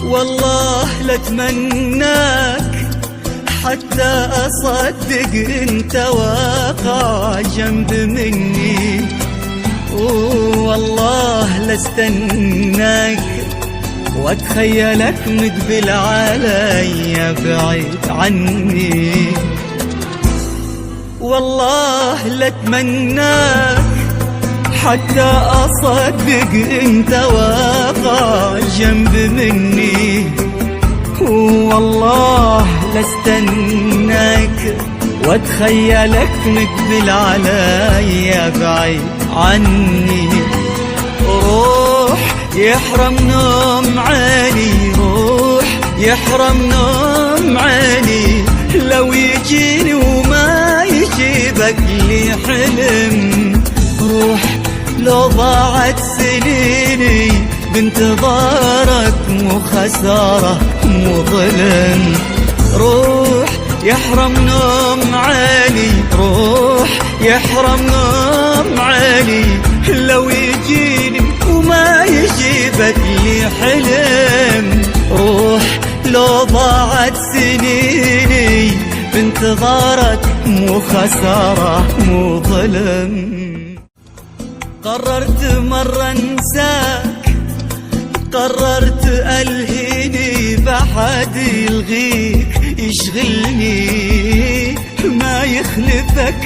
والله لاتمناك حتى أصدق انت واقع جنب مني، والله لاستناك واتخيلك مقبل علي بعيد عني. والله لاتمناك حتى أصدق انت واقع جنب مني، والله لاستناك واتخيلك مقبل علي بعيد عني. روح يحرم نوم عيني، روح يحرم نوم عيني، لو يجيني وما يجيبك لي حلم. روح لو ضاعت سنيني بانتظارك مو خسارة مو ظلم. روح يحرم نوم عيني، روح يحرم نوم عيني، لو يجيني وما يجيبك لي حلم. روح لو ضاعت سنيني بانتظارك مو خسارة مو ظلم. قررت مرة انساك، قررت الهيني بحد يلغيك يشغلني، ما يخلفك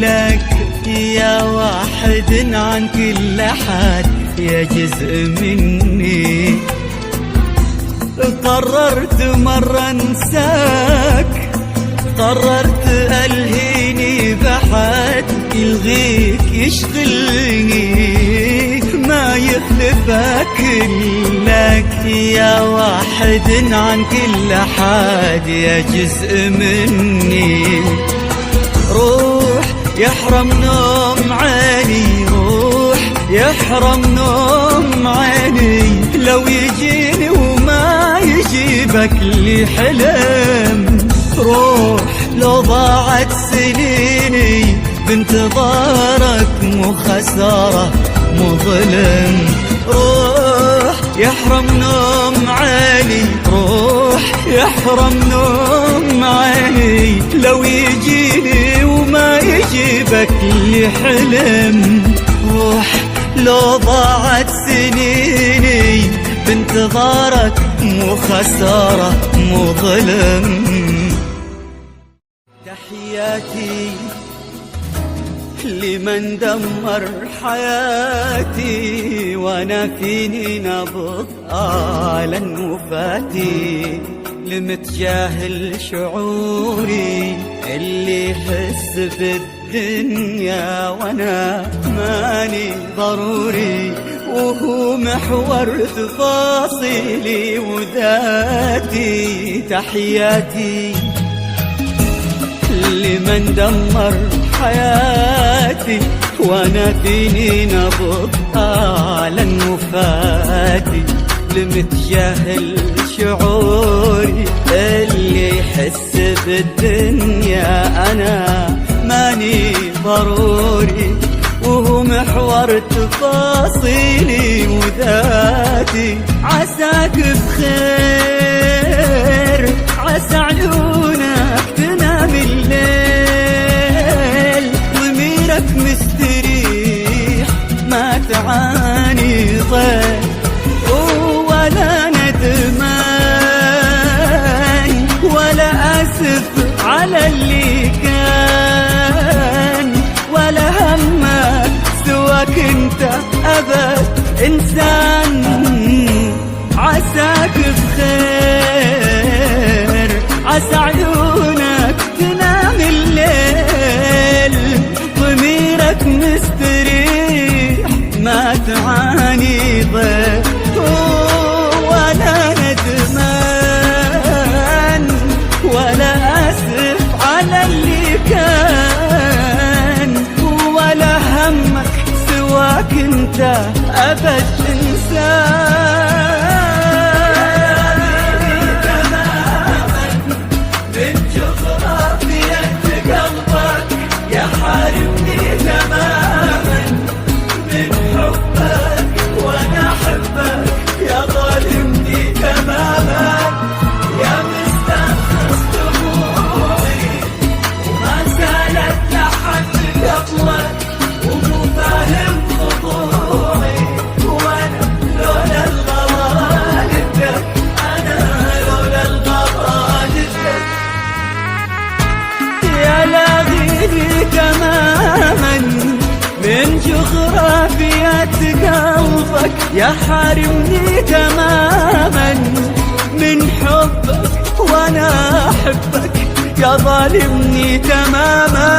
لك يا واحد عن كل حد يا جزء مني. قررت مرة انساك، قررت الهيني بحد يلغيك يشغلني، ما يخلفك لك يا واحد عن كل حد يا جزء مني. روح يحرم نوم عيني، روح يحرم نوم عيني، لو يجيني وما يجيبك لي حلم. روح لو ضاعت سنيني بانتظارك مو خسارة مو ظلم. روح يحرم نوم عيني، روح يحرم نوم عيني، لو يجيني وما يجيبك لي حلم. روح لو ضاعت سنيني بانتظارك مو خسارة مو ظلم. تحياتي لمن دمر حياتي وانا فيني نبض آلا وفاتي، لمتجاهل شعوري اللي يحس بالدنيا وانا ماني ضروري، وهو محور تفاصيلي وذاتي. تحياتي لمن دمر حياتي وانا فيني نبض آلا وفاتي، لمتجاهل شعوري اللي يحس بالدنيا انا ماني ضروري، وهو محور تفاصيلي وذاتي. عساك بخير، عسى عيونك تنام الليل، ضميرك مستريح ما تعاني ضيق ولا ندمان ولا أسف على اللي كان، ولا همك سواك انت أبد إنسان. عساك بخير، عسى عيونك تنام الليل، ضميرك مستريح ما تعاني ضيق ولا ندم أبد إنسان. تماما من جغرافية قلبك يا حارمني تماما من حبك، وأنا أحبك يا ظالمني تماما، يا مستخلص دموعي وما زالت لحد قبلك، ومو فاهم خضوعي، وانا لولا الغلا لك، انا لولا الغلا لك يا لاغيني تماما من جغرافية قلبك، يا حارمني تماما من حبك، وانا احبك يا ظالمني تماما،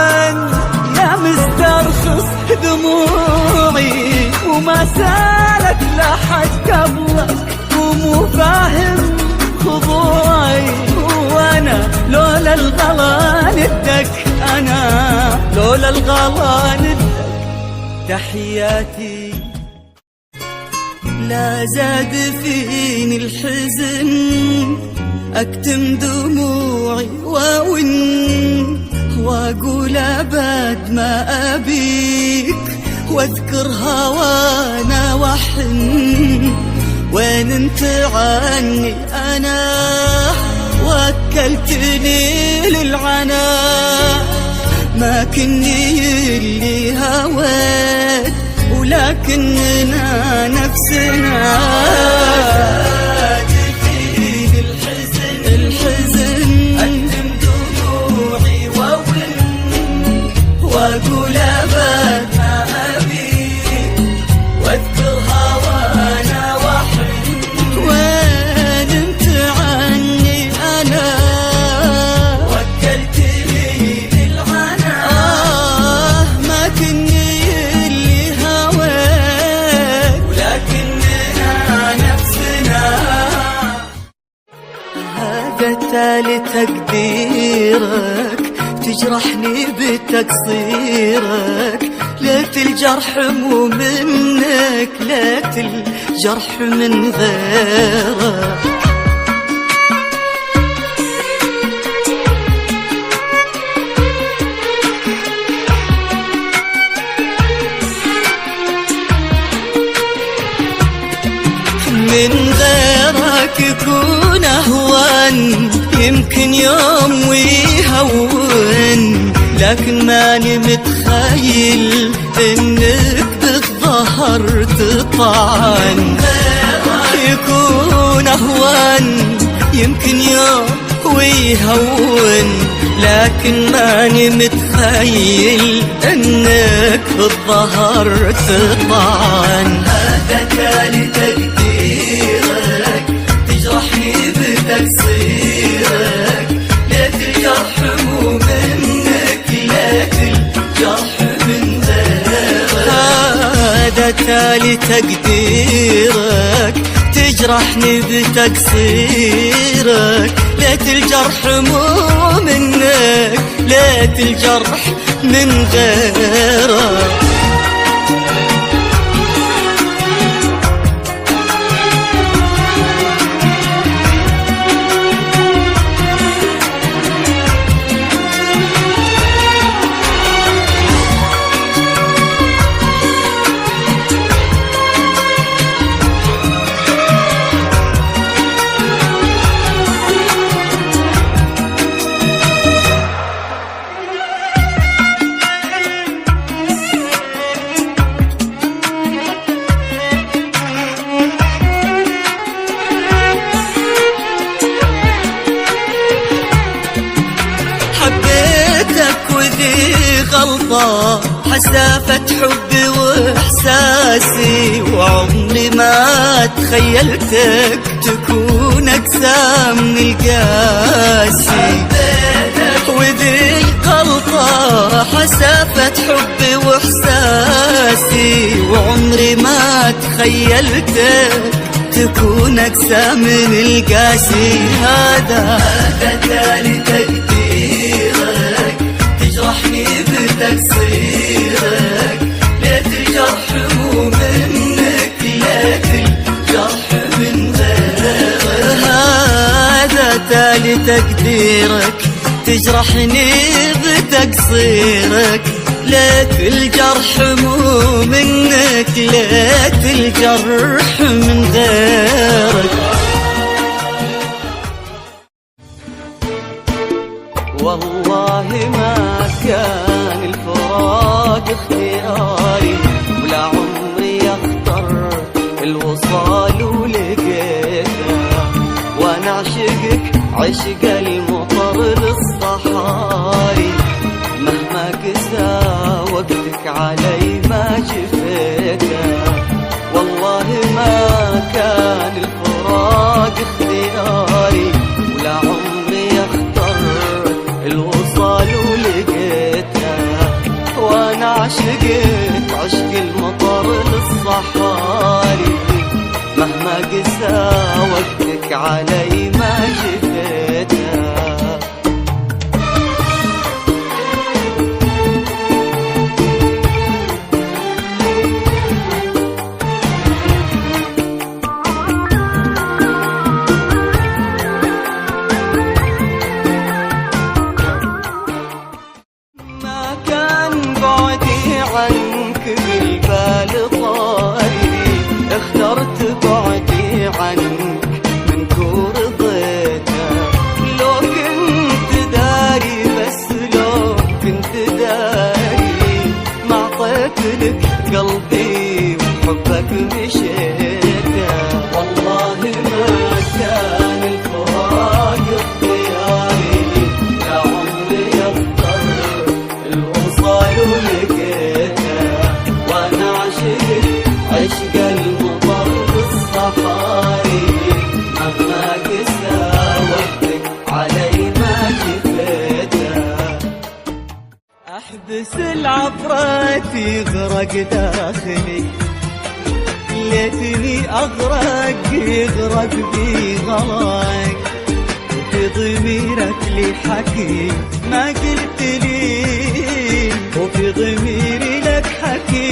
يا مسترخص دموعي وما سالت لحد قبلك، ومو فاهم خضوعي، وانا لولا الغلا ندك، انا لولا الغلا ندك. تحياتي لا زاد فيني الحزن، أكتم دموعي وأون وأقول أبد ما أبيك، واذكر هوانا وحن، وين انت عني أنا وكلتني للعناء، ما كني اللي هويت ولكننا نفسنا. أكتم دموعي وأقول أبد ما أبيك، واذكر هوانا وحن، وين انت عني أنا وكلتني للعناء، ما كني اللي هويت ولكننا نفسنا. هذا تالي تقديرك تجرحني بتقصيرك، ليت الجرح مو منك، ليت الجرح من غيرك. من غيرك يكون أهون، يمكن يوم ويهون، لكن ماني متخيل انك بالظهر تطعن. يكون أهون يمكن يوم ويهون، لكن ماني متخيل انك بالظهر تطعن. هذا تالي تقديرك تجرحني بتقصيرك، ليت الجرح مو منك، ليت الجرح من غيرك. هذا تالي تقديرك تجرحني بتقصيرك، ليت الجرح مو منك، ليت الجرح من غيرك. غلطة حسافة حبي وإحساسي، وعمري ما تخيلتك تكون أقسى من القاسي. وذي غلطة حسافة حبي وإحساسي، وعمري ما تخيلتك تكون أقسى من القاسي. هذا تالي تقديرك تجرحني بتقصيرك، ليت الجرح مو منك، لتقديرك تجرحني بتقصيرك، ليت الجرح مو منك، ليت الجرح من غيرك. والله ما كان الفراق اختياري، ولا عمري اختار الوصال ولقيته، وانا اعشقك عشق المطر للصحاري، مهما قسى وقتك علي ما شفيته. والله ما كان الفراق اختياري، ولا عمري اختار الوصال ولقيته، وانا عشقت عشق المطر للصحاري، مهما قسى وقتك علي ما شفيته. ما كان بعدي عنك بالبال طاري، اخترت بعدي عنك من كور ضيته، لو كنت داري بس لو كنت داري، ما عطيت لك قلبي وحبك مشيته. والله ما كان الفراق اختياري، لا عمري اختار الوصال ولقيته، وانا عشقت عشق المطر للصحاري، مهما قسى وقتك علي ما شفيته. احبس العبرات يغرق داخلي، ليتني اغرق يغرق بي غلاك، وفي ضميرك لي حكي ما قلت لي، وفي ضميري لك حكي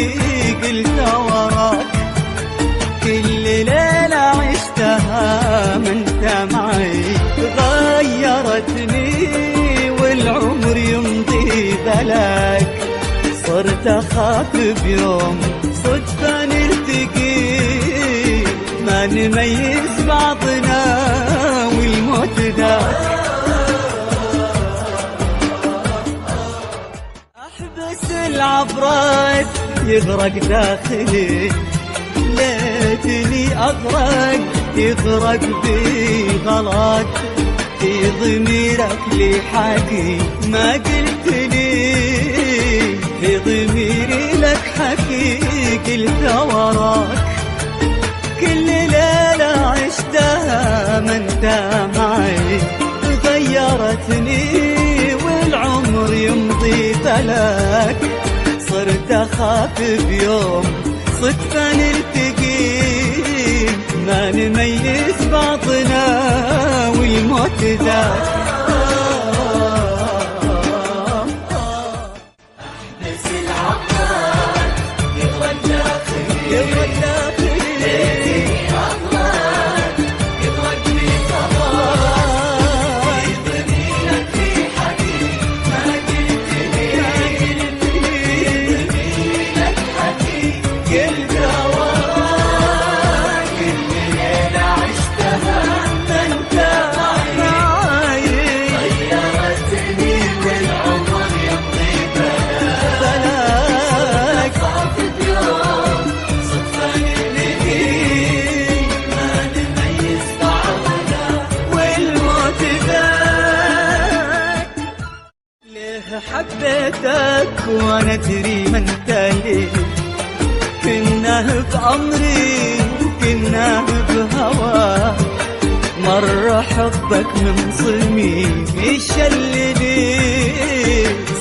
قلت وراك، كل ليلة عشتها من انت معي غيرتني، والعمر يمضي بلاك، صرت اخاف بيوم صدفة نلتقي، ما نميز بعضنا والموت ذاك. احبس العبرات يغرق داخلي، ليتني اغرق يغرق بي غلط، في ضميرك لي حكي ما قلت لي، في ضميري لك حكي قلت وراك، كل ليلة عشتها ما انت معي غيرتني، والعمر يمضي بلاك، صرت اخاف بيوم صدفة نلتقي، ما نميز بعضنا والموت ذاك. احبس العبرات يغرق داخلي، يغرق داخلي، ليتني اغرق يغرق بي غلاك، في ضميرك لي حكي ما قلت لي، في ضميري لك حكي قلت وراك، كل ليلة عشتها ما انت معي غيرتني، والعمر يمضي بلاك، صعب بيوم صدفة نلقي، ما نميز بعضنا والموت ذاك. ليه حبيتك وانا ادري ما انت ليه، كنا بأمري وكنا بهواك، مرة حبك من صميم يشلني،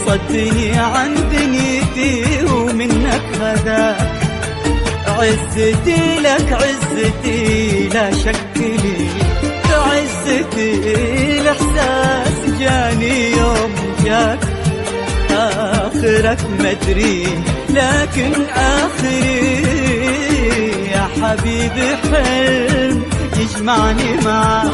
صدني عن دنيتي ومنك غداك، عزتي لك عزتي لا شك لي، عزتي الإحساس جاني يوم جاك، آخرك مدري لكن آخري يا حبيبي حلم يجمعني معك.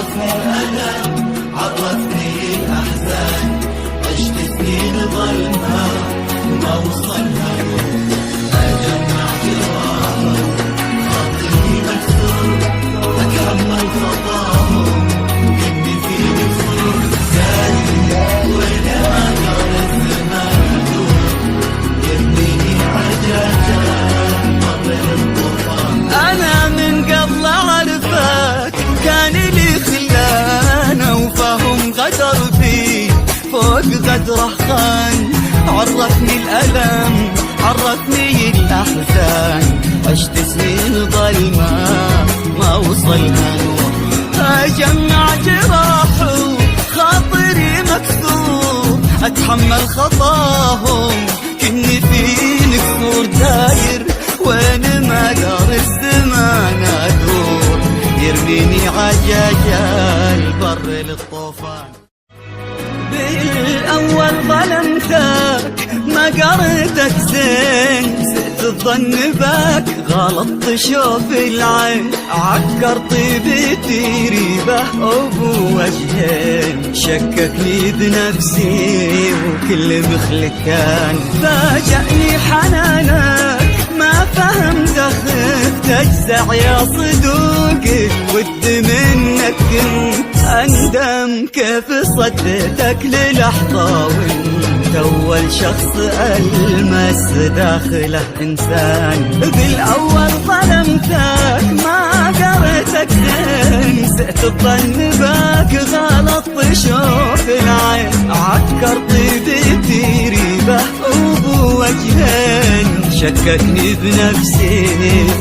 عرفني الألم عرفني الأحزان عشت سنين ظلمها ما وصلها نور أجمع جراحهم خاطري مكسور أتحمل خطاهم إني في نفسور زادي وأنا ما دار الزمان دور يرميني عجاجة مر الطوفان. أنا من قبل أعرفك كان لي خلانة وفاهم غدر بي فوق غدره خان عرفني الألم عرفني الأحزان عشت سنين ظلمة ما وصلها نور أجمع جراح خاطري مكسور أتحمل خطاهم كني في نكسور داير وين ما دار الزمان أدور يرميني عجاجة البر للطوفان. بالأول ظلمتك ما قريتك زين سئت الظن بك غلطت شوف العين عكر طيبتي ريبة أبو وجهين شككني بنفسي وكل مخلك كان فاجأني حنانك ما فهمت خفت أجزع يا صدوقي ود منك كنت أندم كيف صديتك للحظة وانت أول شخص ألمس داخله إنسان. بالأول ظلمتك ما قريتك زين سئت الظن بك غلط شوف العين عكر طيبتي ريبة أبو وجهين شككني بنفسي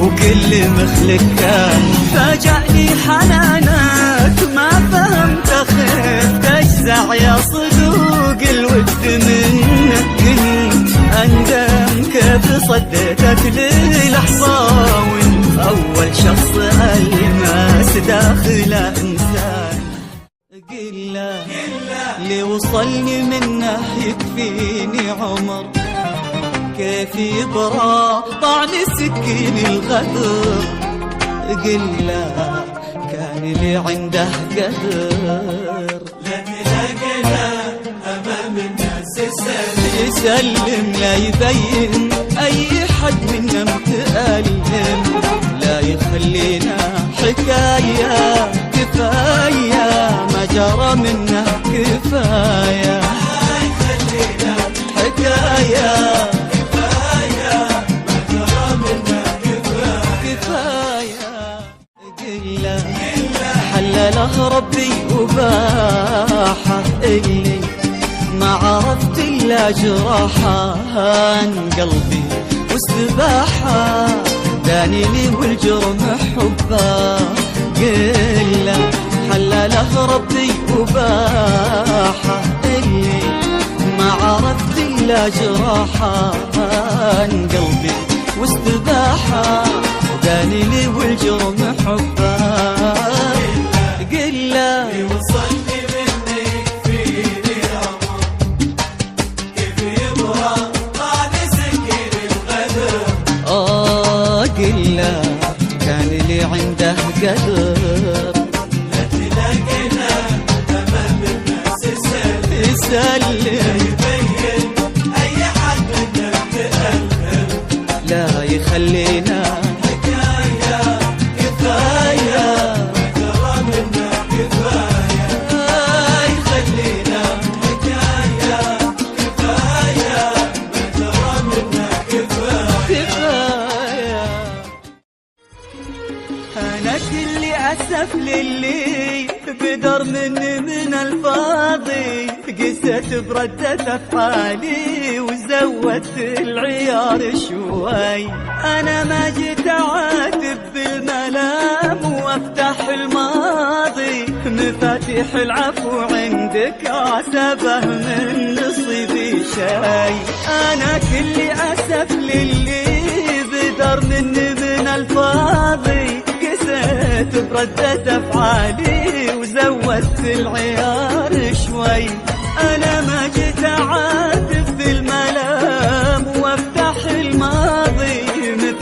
وكل مخلك كان فاجأني حنانك ما فهمت خفت أجزع يا صدوق الود منك كنت أندم كيف صديتك للحظة وانت أول شخص ألمس داخل إنسان. قله اللي وصلني منه يكفيني عمر كيف يبرى طعن سكين الغدر قله كان اللي عنده قدر لا تلاقينا أمام الناس يسلم لا يبين أي حد منا متألم لا يخلينا حكاية كفاية ما جرى منه كفاية يخلينا حكاية كفاية ما جرى منا كفاية قله حلله ربي وباحه اللي ما عرفت إلا جراحة عن قلبي واستباحة دانيني والجرم حبه قله حلله ربي وباحه اللي ما عرفت إلا جراحة عن قلبي واستباحة دانيني والجرم حبه قله وصلني منك فيني عمر كيف يبرى طعن سكين الغدر قله كان اللي عنده قدر لا تلاقينا أمام الناس يسلم يبين أي حد منا متألم لا يخلينا حكاية كفاية ما جرى منا كفاية يخلينا حكاية كفاية ما جرى منا كفاية كفاية. أنا كل أسف للي بدر مني من الفاضي قست بردة أفعالي وزودت العيار شوي أنا ما جيت أعاتب بالملام وأفتح الماضي مفاتيح العفو عندك عسبه من نصيبي شي أنا كل أسف للي بدر مني من الفاضي قست بردة أفعالي وزودت العيار شوي أنا ما جيت أعاتب بالملام وأفتح الماضي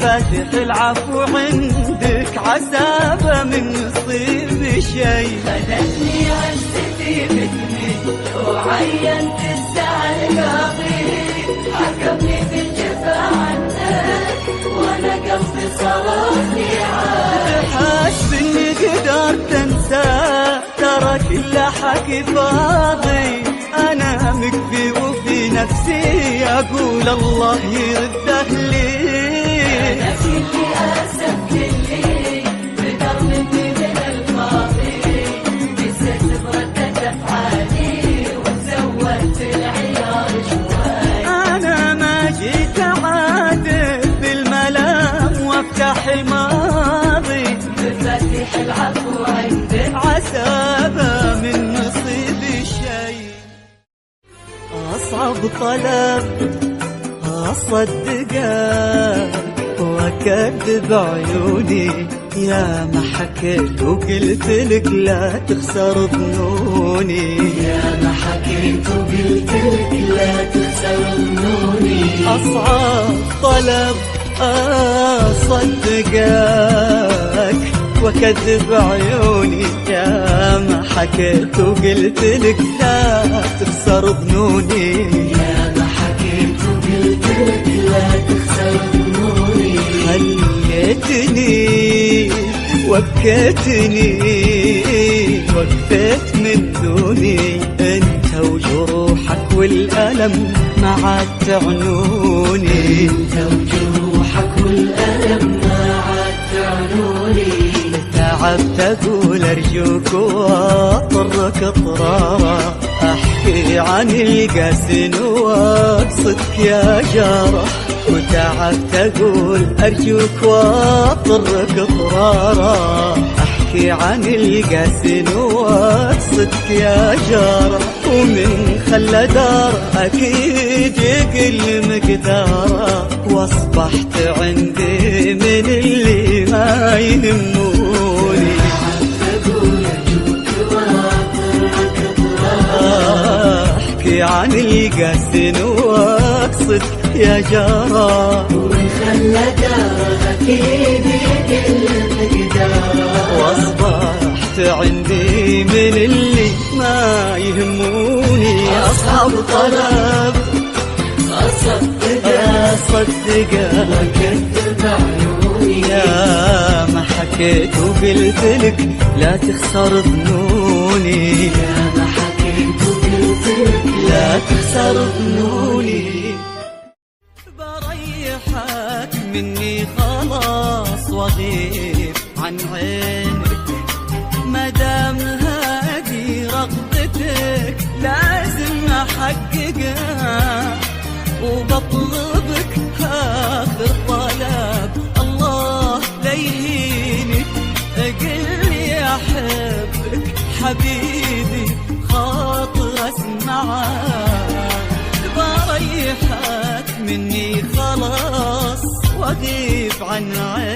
فاتح العفو عندك عسابة من نصيب شي. خذتني عزتي مثلي وعينت الزعل قاضي، حكمني في الجفا عنك وانا قلبي صرفني عاد. حاسب اني قدرت انسى ترى كل حكي فاضي، انا مكفي وفي نفسي اقول الله يرده لي. انا كلي اسف كلي بقلبي من الماضي، نسيت بردة افعالي وزودت العيار شوي. انا ما جيت اعاتب بالملام وافتح الماضي، مفاتيح العفو عندك عسابة من نصيب الشي. أصعب طلب أصدقك وأكذب عيوني، يا ما حكيت وقلت لك لا تخسر ظنوني، يا ما حكيت وقلت لك لا تخسر ظنوني. أصعب طلب أصدقك وأكذب عيوني، يا ما حكيت وقلت لك لا تخسر ظنوني، يا ما حكيت وقلت لك لا تخسر ظنوني. خليتني وبكيتني وقفت من دوني، انت وجروحك والألم ما عاد تعنوني، انت وجروحك والألم ما عاد تعنوني. تعبت اقول ارجوك واضطرك اضرارا، احكي عن القاسن واقصدك يا جارة، وتعبت اقول ارجوك واضطرك اضرارا، احكي عن القاسن واقصدك يا جارة، ومن خلى دار اكيد يقل مقداره، واصبحت عندي من اللي ما يهموني. احكي عن القاسن واقصد يا جارة، ومن خلى دار اكيد يقل مقداره، واصبحت عندي من اللي ما يهموني. اصعب طلب أصدقك وكذب عيوني، يا ما حكيت وقلت لك لا تخسر ظنوني، يا ما حكيت وقلت لك لا تخسر ظنوني. بريحك مني خلاص واغيب عن عينك، مدام هذه رغبتك لازم احققها، وبطلبك آخر طلب الله لا يهينك، قلي أحبك حبيبي خاطر أسمعك. بريحك مني خلاص وأغيب عن عينك،